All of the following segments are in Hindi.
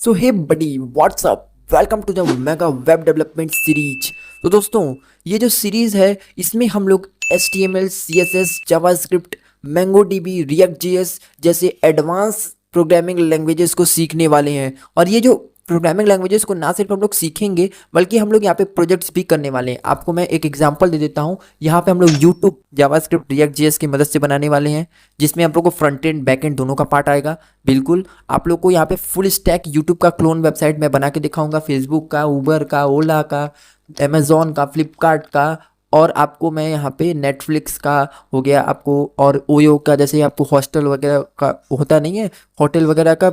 So hey buddy what's up, welcome to the mega web development series. तो दोस्तों, ये जो सीरीज है इसमें हम लोग HTML, CSS, JavaScript, MongoDB, React.js जैसे एडवांस प्रोग्रामिंग लैंग्वेजेस को सीखने वाले हैं। और ये जो प्रोग्रामिंग लैंग्वेजेस को ना सिर्फ हम लोग सीखेंगे बल्कि हम लोग यहाँ पे प्रोजेक्ट्स भी करने वाले हैं। आपको मैं एक एग्जांपल दे देता हूँ। यहाँ पे हम लोग यूट्यूब जावास्क्रिप्ट React.js की मदद से बनाने वाले हैं, जिसमें हम लोग को फ्रंट एंड बैक एंड दोनों का पार्ट आएगा। बिल्कुल आप लोग को यहाँ पे फुल स्टैक यूट्यूब का क्लोन वेबसाइट मैं बना के दिखाऊंगा, फेसबुक का, उबर का, ओला का, अमेजोन का, फ्लिपकार्ट का, और आपको मैं यहाँ पे नेटफ्लिक्स का हो गया आपको, और ओयो का, जैसे आपको हॉस्टल वगैरह का होता नहीं है, होटल वगैरह का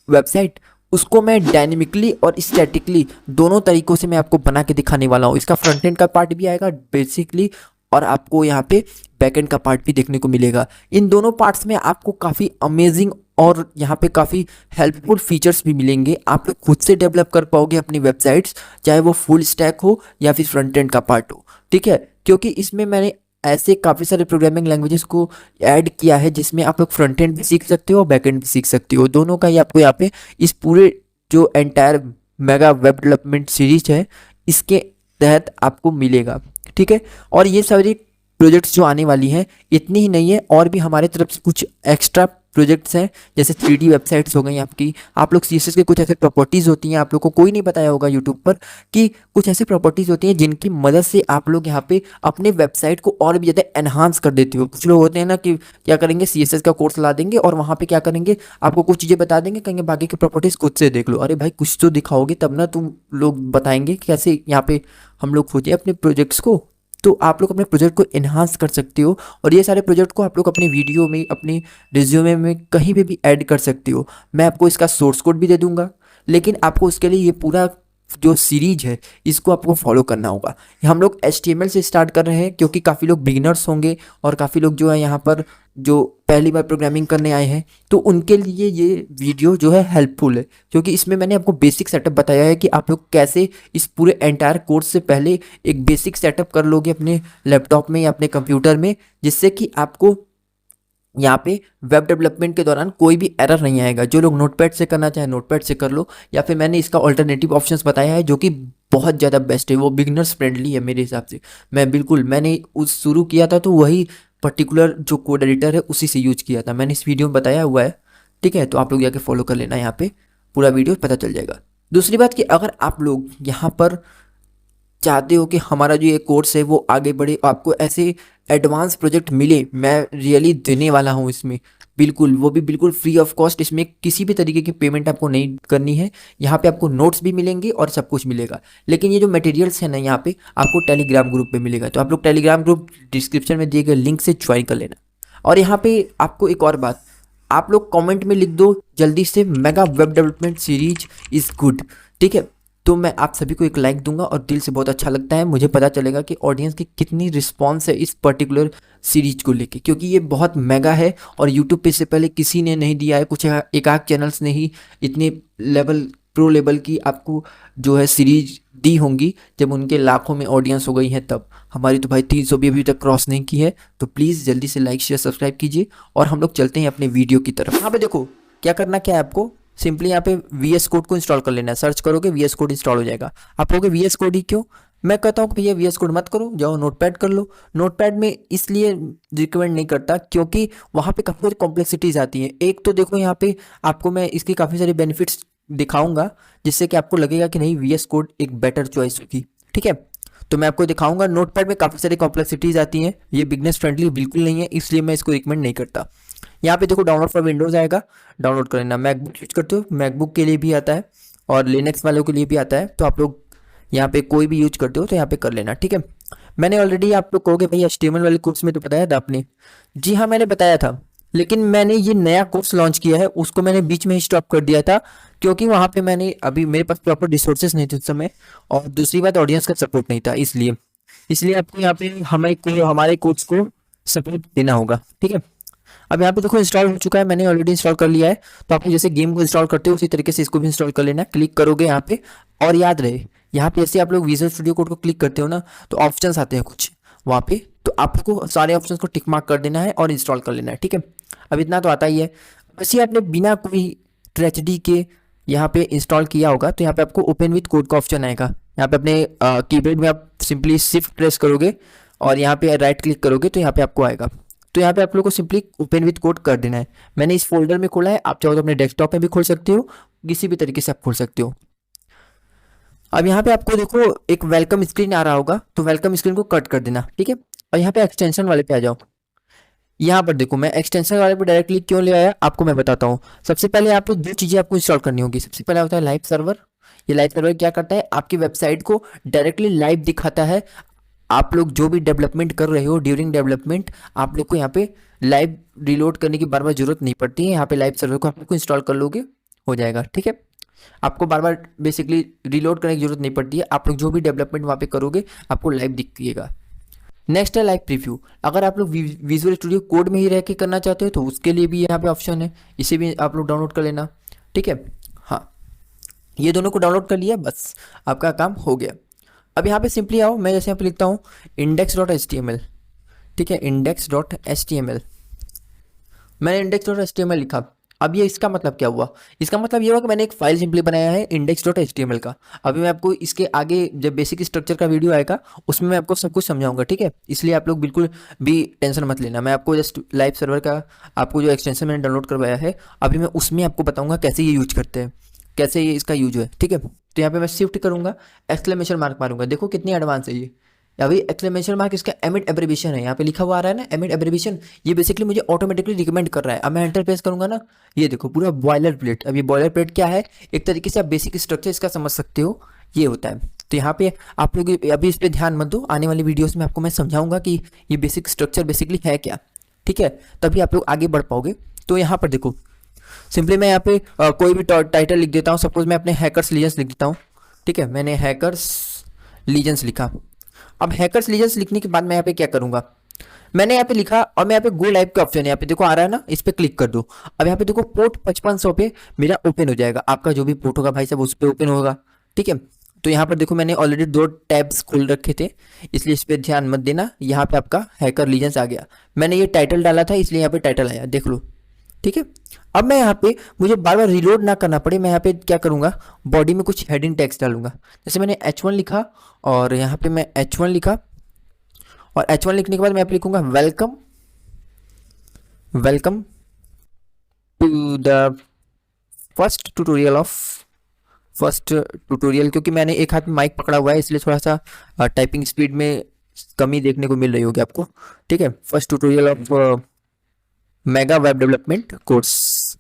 वेबसाइट, उसको मैं डायनेमिकली और स्टैटिकली दोनों तरीकों से मैं आपको बना के दिखाने वाला हूँ। इसका फ्रंट एंड का पार्ट भी आएगा बेसिकली, और आपको यहाँ पे बैकएंड का पार्ट भी देखने को मिलेगा। इन दोनों पार्ट्स में आपको काफ़ी अमेजिंग और यहाँ पे काफ़ी हेल्पफुल फीचर्स भी मिलेंगे। आप लोग खुद से डेवलप कर पाओगे अपनी वेबसाइट्स, चाहे वो फुल स्टैक हो या फिर फ्रंट एंड का पार्ट हो, ठीक है। क्योंकि इसमें मैंने ऐसे काफ़ी सारे प्रोग्रामिंग लैंग्वेजेस को ऐड किया है जिसमें आप लोग फ्रंट एंड भी सीख सकते हो और बैक एंड भी सीख सकते हो। दोनों का ही आपको यहाँ पे इस पूरे जो entire mega web development series है इसके तहत आपको मिलेगा, ठीक है। और ये सारी प्रोजेक्ट्स जो आने वाली हैं इतनी ही नहीं है, और भी हमारे तरफ से कुछ एक्स्ट्रा प्रोजेक्ट्स हैं, जैसे 3D वेबसाइट्स हो गई आपकी। आप लोग CSS के कुछ ऐसे प्रॉपर्टीज़ होती हैं, आप लोग को कोई नहीं बताया होगा यूट्यूब पर कि कुछ ऐसी प्रॉपर्टीज़ होती हैं जिनकी मदद से आप लोग यहाँ पे अपने वेबसाइट को और भी ज़्यादा एनहांस कर देते हो। कुछ लोग होते हैं ना कि क्या करेंगे, CSS का कोर्स ला देंगे और वहाँ पे क्या करेंगे, आपको कुछ चीज़ें बता देंगे, कहेंगे बाकी की प्रॉपर्टीज़ खुद से देख लो। अरे भाई, कुछ तो दिखाओगे तब ना तुम लोग बताएंगे कैसे यहाँ पे हम लोग खोजें अपने प्रोजेक्ट्स को। तो आप लोग अपने प्रोजेक्ट को इन्हांस कर सकते हो, और ये सारे प्रोजेक्ट को आप लोग अपनी वीडियो में, अपने रिज्यूमे में कहीं पे भी ऐड कर सकते हो। मैं आपको इसका सोर्स कोड भी दे दूंगा, लेकिन आपको उसके लिए ये पूरा जो सीरीज है इसको आपको फॉलो करना होगा। हम लोग HTML से स्टार्ट कर रहे हैं क्योंकि काफ़ी लोग बिगिनर्स होंगे और काफ़ी लोग जो है यहाँ पर जो पहली बार प्रोग्रामिंग करने आए हैं, तो उनके लिए ये वीडियो जो है हेल्पफुल है, क्योंकि इसमें मैंने आपको बेसिक सेटअप बताया है कि आप लोग कैसे इस पूरे एंटायर कोर्स से पहले एक बेसिक सेटअप कर लोगे अपने लैपटॉप में या अपने कंप्यूटर में, जिससे कि आपको यहाँ पे वेब डेवलपमेंट के दौरान कोई भी एरर नहीं आएगा। जो लोग नोटपैड से करना चाहे नोटपैड से कर लो, या फिर मैंने इसका ऑल्टरनेटिव ऑप्शंस बताया है जो कि बहुत ज़्यादा बेस्ट है, वो बिगनर्स फ्रेंडली है मेरे हिसाब से। मैंने उस शुरू किया था तो वही पर्टिकुलर जो कोड एडिटर है उसी से यूज किया था, मैंने इस वीडियो में बताया हुआ है, ठीक है। तो आप लोग जाके फॉलो कर लेना, यहाँ पे पूरा वीडियो पता चल जाएगा। दूसरी बात कि अगर आप लोग यहाँ पर चाहते हो कि हमारा जो ये कोर्स है वो आगे बढ़े, आपको ऐसे एडवांस प्रोजेक्ट मिले, मैं रियली देने वाला हूँ इसमें, बिल्कुल, वो भी बिल्कुल फ्री ऑफ कॉस्ट। इसमें किसी भी तरीके की पेमेंट आपको नहीं करनी है। यहाँ पे आपको नोट्स भी मिलेंगे और सब कुछ मिलेगा, लेकिन ये जो मटेरियल्स है ना यहाँ पे आपको टेलीग्राम ग्रुप पे मिलेगा। तो आप लोग टेलीग्राम ग्रुप डिस्क्रिप्शन में दिए गए लिंक से ज्वाइन कर लेना। और यहाँ पे आपको एक और बात, आप लोग कमेंट में लिख दो जल्दी से, mega web development series is good, ठीक है। तो मैं आप सभी को एक लाइक दूंगा और दिल से बहुत अच्छा लगता है, मुझे पता चलेगा कि ऑडियंस की कितनी रिस्पॉन्स है इस पर्टिकुलर सीरीज को लेके, क्योंकि ये बहुत मेगा है और यूट्यूब पे से पहले किसी ने नहीं दिया है। कुछ एक आध चैनल्स ने ही इतने लेवल, प्रो लेवल की आपको जो है सीरीज दी होंगी, जब उनके लाखों में ऑडियंस हो गई है तब। हमारी तो भाई 300 भी अभी तक क्रॉस नहीं की है। तो प्लीज़ जल्दी से लाइक शेयर सब्सक्राइब कीजिए और हम लोग चलते हैं अपने वीडियो की तरफ। यहाँ पे देखो क्या करना क्या है आपको, सिंपली यहाँ पे VS कोड को इंस्टॉल कर लेना है। सर्च करोगे VS कोड इंस्टॉल हो जाएगा। आप कहोगे VS कोड ही क्यों, मैं कहता हूँ कि भैया VS कोड मत करो, जाओ नोटपैड कर लो। नोटपैड में इसलिए रिकमेंड नहीं करता क्योंकि वहाँ पे काफ़ी सारी कॉम्प्लेक्सिटीज़ आती हैं। एक तो देखो यहाँ पे आपको मैं इसकी काफ़ी सारे बेनिफिट्स दिखाऊंगा, जिससे कि आपको लगेगा कि नहीं VS कोड एक बेटर चॉइस होगी, ठीक है। तो मैं आपको दिखाऊंगा, नोटपैड में काफ़ी सारी कॉम्प्लेक्सिटीज़ आती हैं, ये बिगनेस फ्रेंडली बिल्कुल नहीं है, इसलिए मैं इसको रिकमेंड नहीं करता। यहाँ पे देखो डाउनलोड फॉर विंडोज़ आएगा, डाउनलोड कर लेना। मैकबुक यूज करते हो, मैकबुक के लिए भी आता है और लिनक्स वालों के लिए भी आता है। तो आप लोग यहाँ पे कोई भी यूज करते हो तो यहाँ पे कर लेना, ठीक है। मैंने ऑलरेडी, आप लोग कहोगे भाई HTML वाले कोर्स में तो बताया था आपने, जी हाँ मैंने बताया था, लेकिन मैंने ये नया कोर्स लॉन्च किया है उसको मैंने बीच में ही स्टॉप कर दिया था, क्योंकि वहाँ पे मैंने अभी मेरे पास प्रॉपर रिसोर्सेज नहीं थे उस समय, और दूसरी बात ऑडियंस का सपोर्ट नहीं था, इसलिए इसलिए आपको यहाँ पे हमारे कोर्स को सपोर्ट देना होगा, ठीक है। अब यहाँ पे देखो इंस्टॉल हो चुका है, मैंने ऑलरेडी इंस्टॉल कर लिया है। तो आपको जैसे गेम को इंस्टॉल करते हो उसी तरीके से इसको भी इंस्टॉल कर लेना है। क्लिक करोगे यहाँ पे, और याद रहे यहाँ पे जैसे आप लोग विजुअल स्टूडियो कोड को क्लिक करते हो ना, तो ऑप्शंस आते हैं कुछ वहाँ पे, तो आपको सारे ऑप्शंस को टिक मार्क कर देना है और इंस्टॉल कर लेना है, ठीक है। अब इतना तो आता ही है। वैसे आपने बिना कोई ट्रेजेडी के यहाँ पे इंस्टॉल किया होगा तो यहाँ पे आपको ओपन विथ कोड का ऑप्शन आएगा। यहाँ पे अपने कीबोर्ड में आप सिंपली शिफ्ट प्रेस करोगे और यहाँ पे राइट क्लिक करोगे तो यहाँ पे आपको आएगा। तो यहाँ पे आप लोग को सिंपली ओपन विथ कोड कर देना है। मैंने इस फोल्डर में खोला है, आप चाहो तो अपने डेस्कटॉप में भी खोल सकते हो, किसी भी तरीके से आप खोल सकते हो। अब यहाँ पे आपको देखो एक वेलकम स्क्रीन आ रहा होगा, तो वेलकम स्क्रीन को कट कर देना, ठीक है। और यहाँ पे एक्सटेंशन वाले पे आ जाओ। यहाँ पर देखो मैं एक्सटेंशन वाले पे डायरेक्टली क्यों ले आया आपको मैं बताता हूँ। सबसे पहले आपको दो चीज़ें आपको इंस्टॉल करनी होगी। सबसे पहले होता है लाइव सर्वर। ये लाइव सर्वर क्या करता है, आपकी वेबसाइट को डायरेक्टली लाइव दिखाता है। आप लोग जो भी डेवलपमेंट कर रहे हो ड्यूरिंग डेवलपमेंट, आप लोग को यहाँ पे लाइव रिलोड करने की बार बार जरूरत नहीं पड़ती है। यहाँ पे लाइव सर्वर को आप लोग को इंस्टॉल कर लोगे, हो जाएगा, ठीक है। आपको बार बार बेसिकली रिलोड करने की जरूरत नहीं पड़ती है। आप लोग जो भी डेवलपमेंट वहाँ पे करोगे आपको लाइव दिखिएगा। नेक्स्ट है लाइव प्रीव्यू। अगर आप लोग विजुअल स्टूडियो कोड में ही रह के करना चाहते हो तो उसके लिए भी यहाँ पे ऑप्शन है, इसे भी आप लोग डाउनलोड कर लेना, ठीक है। हाँ, ये दोनों को डाउनलोड कर लिया, बस आपका काम हो गया। अब यहाँ पे सिंपली आओ, मैं जैसे यहाँ पे लिखता हूँ index.html, ठीक है, index.html। मैंने index.html लिखा। अब ये इसका मतलब क्या हुआ, इसका मतलब ये हुआ कि मैंने एक फाइल सिंपली बनाया है index.html का। अभी मैं आपको इसके आगे जब बेसिक स्ट्रक्चर का वीडियो आएगा उसमें मैं आपको सब कुछ समझाऊंगा, ठीक है। इसलिए आप लोग बिल्कुल भी टेंशन मत लेना। मैं आपको जस्ट लाइव सर्वर का आपको जो एक्सटेंशन मैंने डाउनलोड करवाया है अभी मैं उसमें आपको बताऊंगा कैसे ये यूज करते हैं, कैसे ये इसका यूज है, ठीक है। तो यहाँ पे मैं शिफ्ट करूंगा, एक्सक्लेमेशन मार्क मारूंगा, देखो कितनी एडवांस है ये। अभी एक्सक्लेमेशन मार्क इसका एमिट एब्रीविएशन है, यहाँ पे लिखा हुआ आ रहा है ना एमिट एब्रीविएशन। ये बेसिकली मुझे ऑटोमेटिकली रिकमेंड कर रहा है। अब मैं एंटर प्रेस करूंगा ना, ये देखो पूरा बॉयलर प्लेट। अब ये बॉयलर प्लेट क्या है, एक तरीके से आप बेसिक स्ट्रक्चर इसका समझ सकते हो, ये होता है। तो यहाँ पे आप लोग अभी इस पर ध्यान मत दो, आने वाली वीडियोस में आपको मैं समझाऊंगा कि ये बेसिक स्ट्रक्चर बेसिकली है क्या, ठीक है। तभी आप लोग आगे बढ़ पाओगे। तो यहाँ पर देखो सिंपली मैं यहाँ पे कोई भी टाइटल लिख देता हूँ। सपोज मैं अपने हैकर्स लीजेंस लिख देता हूँ, ठीक है। मैंने हैकर्स लीजेंस लिखा। अब हैकर्स लीजेंस लिखने के बाद मैं यहाँ पे क्या करूँगा, मैंने यहाँ पे लिखा और मैं यहाँ पे गो लाइव का ऑप्शन है, यहाँ पे देखो आ रहा है ना, इस पे क्लिक कर दो। अब यहाँ पे देखो पोर्ट 5500 पे मेरा ओपन हो जाएगा। आपका जो भी पोर्ट होगा भाई साहब उस पर ओपन होगा, ठीक है। तो यहाँ पर देखो मैंने ऑलरेडी दो टैब्स खोल रखे थे, इसलिए इस पर ध्यान मत देना। यहाँ पे आपका हैकर लीजेंस आ गया। मैंने ये टाइटल डाला था इसलिए यहाँ पे टाइटल आया, देख लो, ठीक है। अब मैं यहाँ पे मुझे बार बार रिलोड ना करना पड़े, मैं यहाँ पे क्या करूँगा, बॉडी में कुछ हेडिंग टेक्स्ट डालूंगा। जैसे मैंने H1 लिखा और यहाँ पे मैं H1 लिखा और H1 लिखने के बाद मैं यहाँ पे लिखूंगा welcome, welcome to the first tutorial. क्योंकि मैंने एक हाथ में माइक पकड़ा हुआ है इसलिए थोड़ा सा टाइपिंग स्पीड में कमी देखने को मिल रही होगी आपको, ठीक है। First tutorial of mega web development course.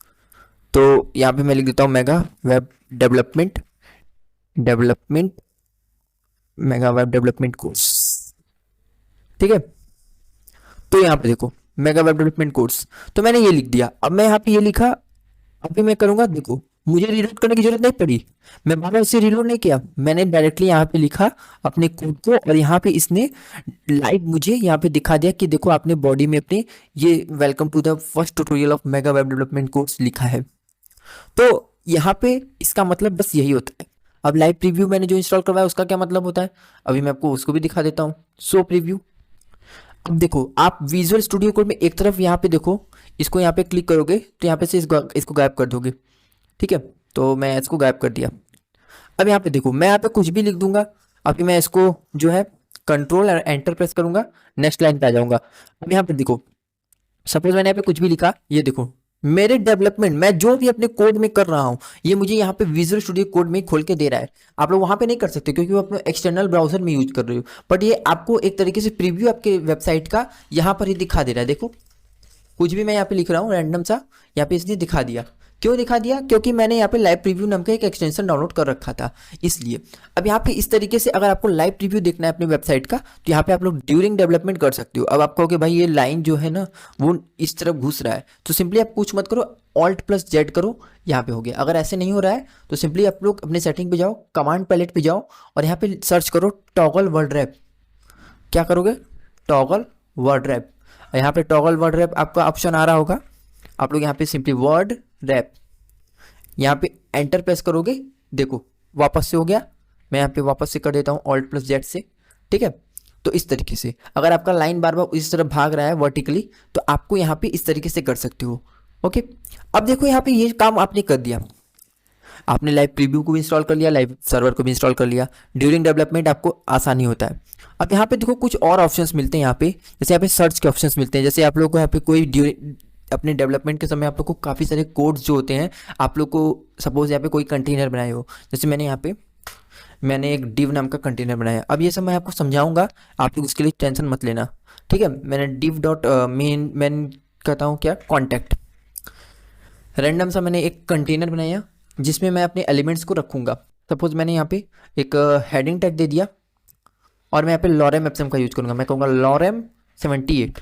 तो यहाँ पे मैं लिख देता हूँ mega web development mega web development course, ठीक है। तो यहाँ पे देखो मेगा वेब डेवलपमेंट कोर्स, तो मैंने ये लिख दिया। अब मैं यहाँ पे ये लिखा, अभी मैं करूँगा, देखो मुझे रीलोड करने की जरूरत नहीं पड़ी, मैं बार बार इसे रीलोड नहीं किया, मैंने डायरेक्टली यहाँ पे लिखा अपने कोड को और यहाँ पे इसने लाइव मुझे यहाँ पे दिखा दिया कि देखो आपने बॉडी में अपने ये welcome to the first tutorial of mega web development course लिखा है। तो यहाँ पे इसका मतलब बस यही होता है। अब लाइव प्रीव्यू मैंने जो इंस्टॉल करवाया उसका क्या मतलब होता है, अभी मैं आपको उसको भी दिखा देता हूँ। सो प्रीव्यू, अब देखो आप विजुअल स्टूडियो कोड में एक तरफ यहाँ पे देखो, इसको यहाँ पे क्लिक करोगे तो यहाँ पे से इसको गायब कर दोगे, ठीक है। तो मैं इसको गायब कर दिया। अब यहाँ पे देखो मैं यहाँ पे कुछ भी लिख दूंगा। अभी मैं इसको जो है कंट्रोल और एंटर प्रेस करूंगा, नेक्स्ट लाइन पे आ जाऊंगा। अब यहाँ पे देखो सपोज मैंने यहाँ पे कुछ भी लिखा, ये देखो मेरे डेवलपमेंट मैं जो भी अपने कोड में कर रहा हूँ ये मुझे यहाँ पे विजुअल स्टूडियो कोड में खोल के दे रहा है। आप लोग वहाँ पे नहीं कर सकते क्योंकि वो अपने एक्सटर्नल ब्राउजर में यूज कर रहे हो, बट ये आपको एक तरीके से प्रीव्यू आपके वेबसाइट का यहाँ पर ही दिखा दे रहा है। देखो कुछ भी मैं यहाँ पे लिख रहा हूँ रैंडम सा, यहाँ पे इसने दिखा दिया। क्यों दिखा दिया, क्योंकि मैंने यहाँ पे लाइव प्रीव्यू नाम का एक एक्सटेंशन डाउनलोड कर रखा था इसलिए। अब यहाँ पे इस तरीके से अगर आपको लाइव प्रीव्यू देखना है अपने वेबसाइट का तो यहाँ पे आप लोग ड्यूरिंग डेवलपमेंट कर सकते हो। अब आप कहोगे भाई ये लाइन जो है ना वो इस तरफ घुस रहा है, तो सिंपली आप कुछ मत करो, Alt+Z करो, यहाँ पे हो गया। अगर ऐसे नहीं हो रहा है तो सिंपली आप लोग अपने सेटिंग पे जाओ, कमांड पैलेट पे जाओ और यहाँ पे सर्च करो टॉगल वर्ड रैप। क्या करोगे, टॉगल वर्ड रैप। यहाँ पे टॉगल वर्ड रैप आपका ऑप्शन आ रहा होगा, आप लोग यहाँ पे सिंपली वर्ड रैप यहाँ पे एंटर प्रेस करोगे, देखो वापस से हो गया। मैं यहाँ पे वापस से कर देता हूँ Alt+Z से, ठीक है। तो इस तरीके से अगर आपका लाइन बार बार इस तरफ भाग रहा है वर्टिकली तो आपको यहाँ पे इस तरीके से कर सकते हो, ओके। अब देखो यहाँ पे ये काम आपने कर दिया। आपने लाइव प्रीव्यू को भी इंस्टॉल कर लिया, लाइव सर्वर को भी इंस्टॉल कर लिया, ड्यूरिंग डेवलपमेंट आपको आसानी होता है। अब यहाँ पे देखो कुछ और ऑप्शंस मिलते हैं यहाँ पे, जैसे यहाँ पे सर्च के ऑप्शंस मिलते हैं। जैसे आप लोग को यहाँ पे कोई अपने डेवलपमेंट के समय आप लोग को काफ़ी सारे कोड्स जो होते हैं, आप लोग को सपोज यहाँ पे कोई कंटेनर बनाए हो, जैसे मैंने एक div नाम का कंटेनर बनाया। अब ये सब मैं आपको समझाऊंगा, आप लोग इसके लिए टेंशन मत लेना, ठीक है। मैंने div डॉट मेन कहता हूँ क्या, कॉन्टैक्ट, रैंडम सा मैंने एक कंटेनर बनाया जिसमें मैं अपने एलिमेंट्स को रखूँगा। सपोज मैंने यहाँ पे एक हेडिंग टैग दे दिया और मैं यहाँ पे लॉरेम एप्सम का यूज़ करूँगा। मैं कहूँगा लॉरेम 78।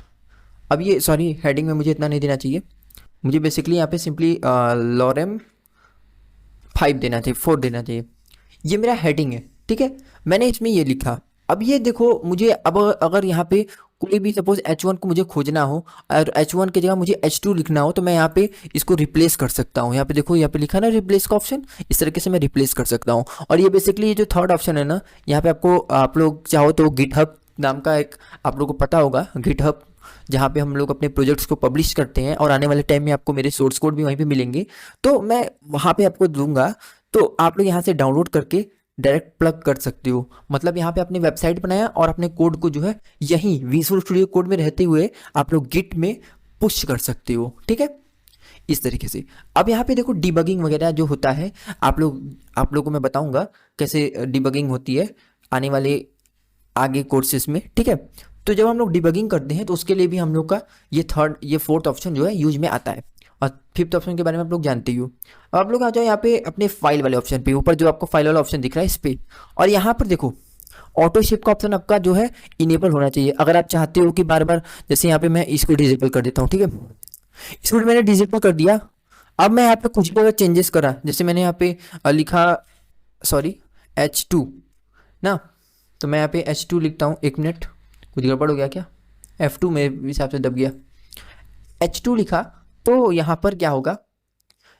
अब ये सॉरी, हेडिंग में मुझे इतना नहीं देना चाहिए, मुझे बेसिकली यहाँ पे सिंपली लॉरेम 5 देना चाहिए, 4 देना चाहिए। ये मेरा हेडिंग है, ठीक है। मैंने इसमें ये लिखा। अब ये देखो मुझे, अब अगर यहाँ पे कोई भी सपोज H1 को मुझे खोजना हो और H1 की जगह मुझे H2 लिखना हो, तो मैं यहाँ पे इसको रिप्लेस कर सकता हूँ। यहाँ पे देखो, यहाँ पे लिखा ना रिप्लेस का ऑप्शन, इस तरीके से मैं रिप्लेस कर सकता हूँ। और ये बेसिकली ये जो थर्ड ऑप्शन है ना, यहाँ पे आपको, आप लोग चाहो तो गिटहब नाम का एक, आप लोगों को पता होगा गिटहब, जहाँ पे हम लोग अपने प्रोजेक्ट्स को पब्लिश करते हैं और आने वाले टाइम में आपको मेरे सोर्स कोड भी वहीं पे मिलेंगे, तो मैं वहाँ पे आपको दूंगा। तो आप लोग यहाँ से डाउनलोड करके डायरेक्ट प्लग कर सकते हो। मतलब यहाँ पे आपने वेबसाइट बनाया और अपने कोड को जो है यहीं विजुअल स्टूडियो कोड में रहते हुए आप लोग गिट में पुश कर सकते हो, ठीक है, इस तरीके से। अब यहाँ पे देखो डिबगिंग वगैरह जो होता है, आप लोगों को मैं बताऊंगा कैसे डिबगिंग होती है आने वाले आगे कोर्सेज में, ठीक है। तो जब हम लोग डिबगिंग करते हैं तो उसके लिए भी हम लोग का ये फोर्थ ऑप्शन जो है यूज में आता है। और फिफ्थ ऑप्शन के बारे में आप लोग जानते ही हो। अब आप लोग आ जाओ यहाँ पे अपने फाइल वाले ऑप्शन पे, ऊपर जो आपको फाइल वाला ऑप्शन दिख रहा है इस पे, और यहाँ पर देखो ऑटो शिप का ऑप्शन आपका जो है इनेबल होना चाहिए। अगर आप चाहते हो कि बार बार, जैसे यहाँ पे मैं इसको डिसेबल कर देता हूँ, ठीक है, इसको मैंने डिसेबल कर दिया। अब मैं यहाँ पे कुछ भी अगर चेंजेस करा, जैसे मैंने यहाँ पे लिखा सॉरी H2 ना, तो मैं यहाँ पे H2 लिखता हूँ। एक मिनट, कुछ गड़बड़ हो गया क्या, F2 मेरे हिसाब से दब गया। H2 लिखा तो यहाँ पर क्या होगा,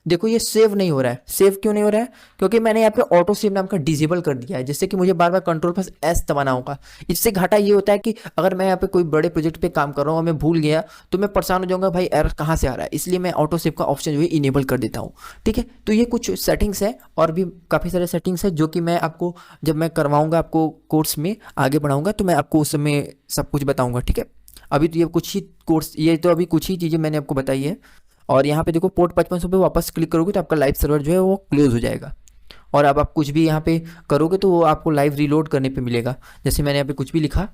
देखो ये सेव नहीं हो रहा है। सेव क्यों नहीं हो रहा है, क्योंकि मैंने यहाँ पे ऑटो सेव नाम का डिसेबल कर दिया है, जिससे कि मुझे बार बार कंट्रोल प्लस एस दबाना होगा। इससे घाटा ये होता है कि अगर मैं यहाँ पे कोई बड़े प्रोजेक्ट पे काम कर रहा हूँ और मैं भूल गया तो मैं परेशान हो जाऊंगा, भाई एरर कहाँ से आ रहा है। इसलिए मैं ऑटो सेव का ऑप्शन जो है इनेबल कर देता हूँ, ठीक है। तो ये कुछ सेटिंग्स है और भी काफ़ी सारे सेटिंग्स है जो कि मैं आपको जब मैं करवाऊँगा, आपको कोर्स में आगे बढ़ाऊँगा, तो मैं आपको उस समय सब कुछ बताऊँगा, ठीक है। अभी तो ये कुछ ही कोर्स, ये तो अभी कुछ ही चीज़ें मैंने आपको बताई है। और यहाँ पे देखो पोर्ट 5500 पे वापस क्लिक करोगे तो आपका लाइव सर्वर जो है वो क्लोज हो जाएगा। और अब आप कुछ भी यहाँ पे करोगे तो वो आपको लाइव रीलोड करने पे मिलेगा। जैसे मैंने यहाँ पे कुछ भी लिखा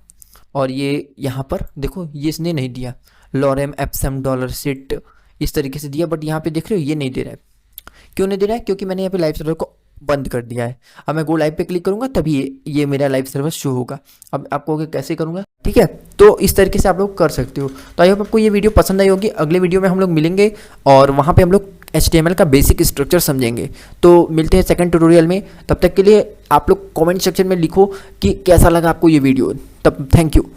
और ये यहाँ पर देखो, ये इसने नहीं दिया लॉरेम एप्सम डॉलर सेट, इस तरीके से दिया, बट यहाँ पे देख रहे हो ये नहीं दे रहा है। क्यों नहीं दे रहा है, क्योंकि मैंने यहाँ पे लाइव सर्वर को बंद कर दिया है। अब मैं गो लाइव पे क्लिक करूंगा तभी ये मेरा लाइव सर्वर शो होगा। अब आपको कैसे करूंगा, ठीक है। तो इस तरीके से आप लोग कर सकते हो। तो आई होप आपको ये वीडियो पसंद आई होगी। अगले वीडियो में हम लोग मिलेंगे और वहाँ पे हम लोग HTML का बेसिक स्ट्रक्चर समझेंगे। तो मिलते हैं सेकंड ट्यूटोरियल में। तब तक के लिए आप लोग कमेंट सेक्शन में लिखो कि कैसा लगा आपको ये वीडियो। तब थैंक यू।